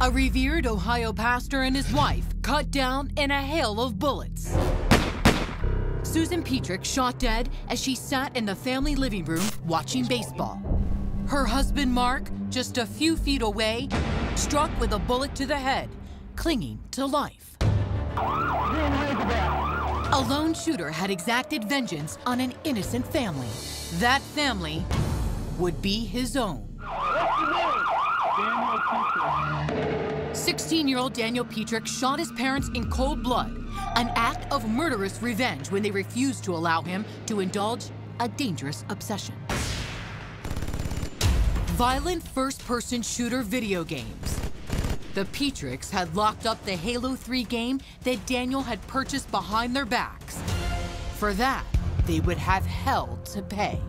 A revered Ohio pastor and his wife cut down in a hail of bullets. Susan Petric shot dead as she sat in the family living room watching baseball. Her husband, Mark, just a few feet away, struck with a bullet to the head, clinging to life. A lone shooter had exacted vengeance on an innocent family. That family would be his own. Daniel Petric. 16-year-old Daniel Petric shot his parents in cold blood, an act of murderous revenge when they refused to allow him to indulge a dangerous obsession. Violent first-person shooter video games. The Petrics had locked up the Halo 3 game that Daniel had purchased behind their backs. For that, they would have hell to pay.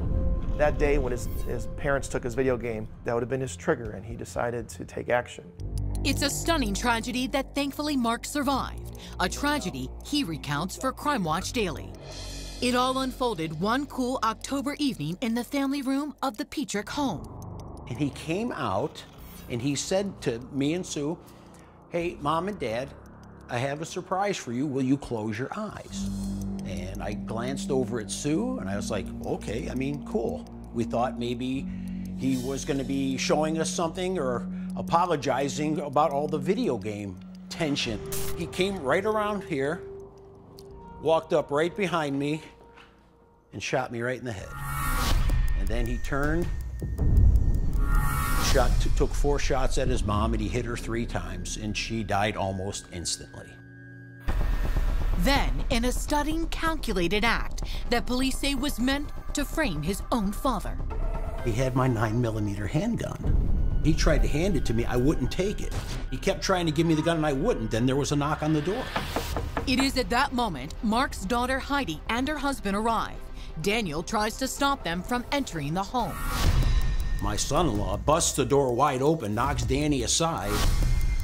That day when his parents took his video game, that would have been his trigger, and he decided to take action. It's a stunning tragedy that thankfully Mark survived, a tragedy he recounts for Crime Watch Daily. It all unfolded one cool October evening in the family room of the Petric home. And he came out and he said to me and Sue, "Hey, Mom and Dad, I have a surprise for you. Will you close your eyes?" And I glanced over at Sue and I was like, okay, I mean, cool. We thought maybe he was going to be showing us something or apologizing about all the video game tension. He came right around here, walked up right behind me, and shot me right in the head. And then he turned, took 4 shots at his mom, and he hit her 3 times, and she died almost instantly. Then, in a stunning, calculated act that police say was meant to frame his own father. He had my 9mm handgun. He tried to hand it to me, I wouldn't take it. He kept trying to give me the gun and I wouldn't, then there was a knock on the door. It is at that moment Mark's daughter Heidi and her husband arrive. Daniel tries to stop them from entering the home. My son-in-law busts the door wide open, knocks Danny aside,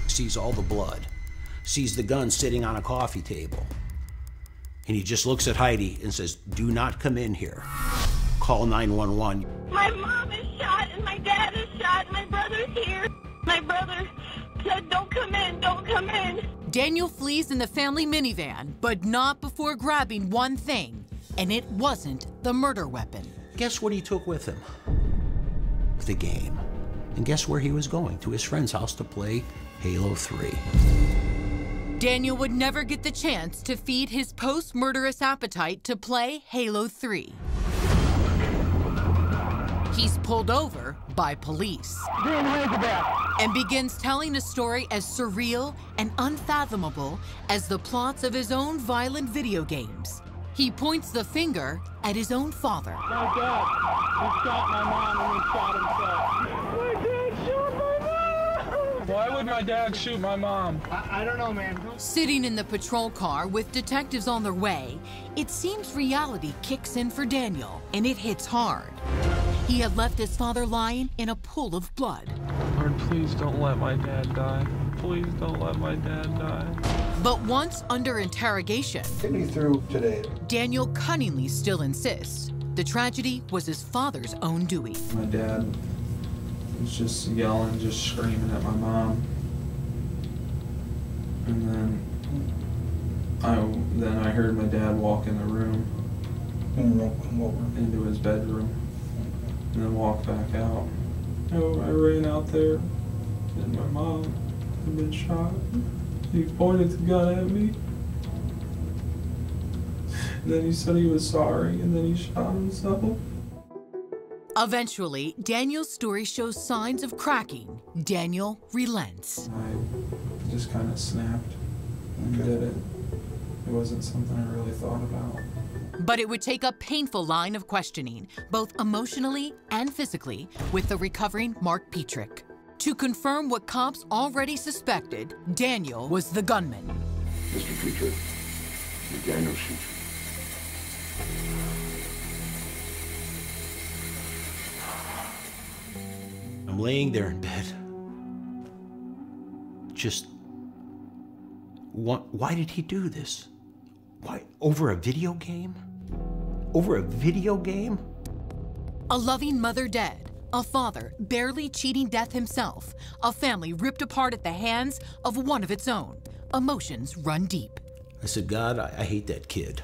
sees all the blood, sees the gun sitting on a coffee table. And he just looks at Heidi and says, "Do not come in here. Call 911. My mom is shot and my dad is shot and my brother's here. My brother said, "Don't come in, don't come in." Daniel flees in the family minivan, but not before grabbing one thing, and it wasn't the murder weapon. Guess what he took with him? The game. And guess where he was going? To his friend's house to play Halo 3. Daniel would never get the chance to feed his post-murderous appetite to play Halo 3. He's pulled over by police and begins telling a story as surreal and unfathomable as the plots of his own violent video games. He points the finger at his own father. My dad, he shot my mom and he shot himself. My dad shot my mom! Why would my dad shoot my mom? I don't know, man. Sitting in the patrol car with detectives on their way, it seems reality kicks in for Daniel, and it hits hard. He had left his father lying in a pool of blood. Lord, please don't let my dad die. Please don't let my dad die. But once under interrogation, Get me through today. Daniel cunningly still insists the tragedy was his father's own doing. My dad was just yelling, just screaming at my mom. And then I heard my dad walk in the room, into his bedroom, and then walk back out. Oh, I ran out there, and my mom had been shot. He pointed the gun at me. And then he said he was sorry, and then he shot himself. Eventually, Daniel's story shows signs of cracking. Daniel relents. I just kind of snapped and did it. It wasn't something I really thought about. But it would take a painful line of questioning, both emotionally and physically, with the recovering Mark Petric. To confirm what cops already suspected, Daniel was the gunman. Mr. Petric, did Daniel shoot you? I'm laying there in bed. Just, why did he do this? Why, over a video game? Over a video game? A loving mother dead, A father barely cheating death himself. A family ripped apart at the hands of one of its own. Emotions run deep. I said, God, I hate that kid.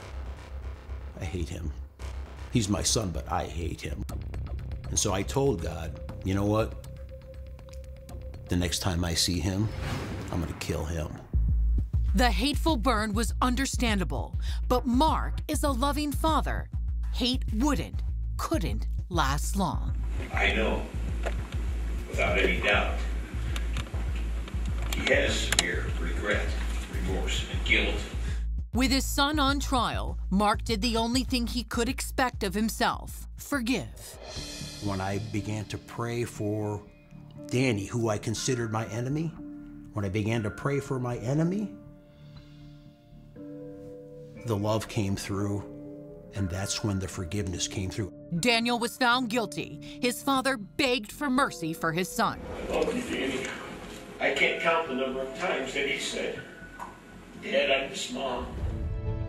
I hate him. He's my son, but I hate him. And so I told God, you know what? The next time I see him, I'm gonna kill him. The hateful burn was understandable, but Mark is a loving father. Hate couldn't last long. I know, without any doubt, he has severe regret, remorse, and guilt. With his son on trial, Mark did the only thing he could expect of himself: forgive. When I began to pray for Danny, who I considered my enemy, when I began to pray for my enemy, the love came through, and that's when the forgiveness came through. Daniel was found guilty. His father begged for mercy for his son. I love you, Danny. I can't count the number of times that he said, Dad, I miss Mom.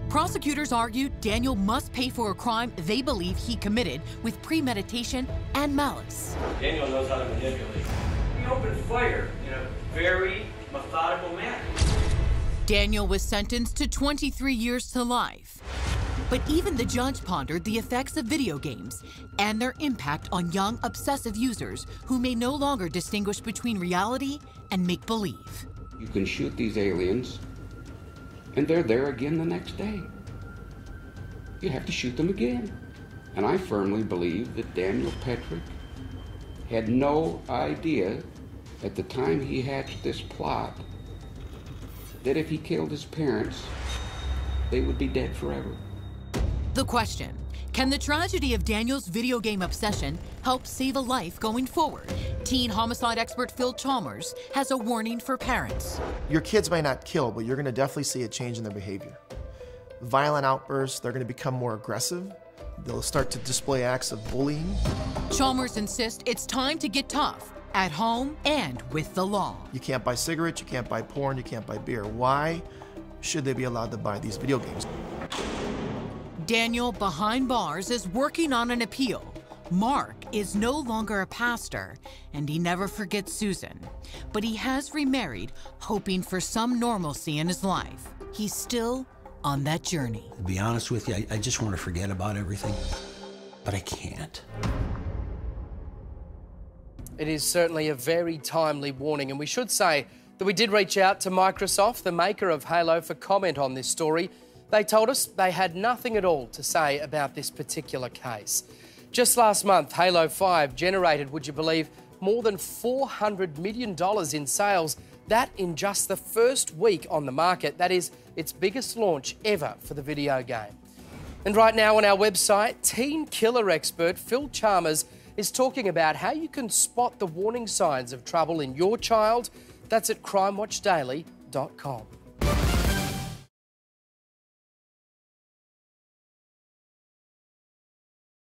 Prosecutors argued Daniel must pay for a crime they believe he committed with premeditation and malice. Daniel knows how to manipulate. He opened fire in a very methodical manner. Daniel was sentenced to 23 years to life. But even the judge pondered the effects of video games and their impact on young, obsessive users who may no longer distinguish between reality and make-believe. You can shoot these aliens, and they're there again the next day. You have to shoot them again. And I firmly believe that Daniel Petric had no idea at the time he hatched this plot that if he killed his parents, they would be dead forever. The question: can the tragedy of Daniel's video game obsession help save a life going forward? Teen homicide expert Phil Chalmers has a warning for parents. Your kids may not kill, but you're going to definitely see a change in their behavior. Violent outbursts, they're going to become more aggressive. They'll start to display acts of bullying. Chalmers insists it's time to get tough, at home and with the law. You can't buy cigarettes, you can't buy porn, you can't buy beer. Why should they be allowed to buy these video games? Daniel, behind bars, is working on an appeal. Mark is no longer a pastor, and he never forgets Susan. But he has remarried, hoping for some normalcy in his life. He's still on that journey. To be honest with you, I just want to forget about everything, but I can't. It is certainly a very timely warning, and we should say that we did reach out to Microsoft, the maker of Halo, for comment on this story. They told us they had nothing at all to say about this particular case. Just last month, Halo 5 generated, would you believe, more than $400 million in sales. That in just the first week on the market. That is its biggest launch ever for the video game. And right now on our website, teen killer expert Phil Chalmers is talking about how you can spot the warning signs of trouble in your child. That's at crimewatchdaily.com.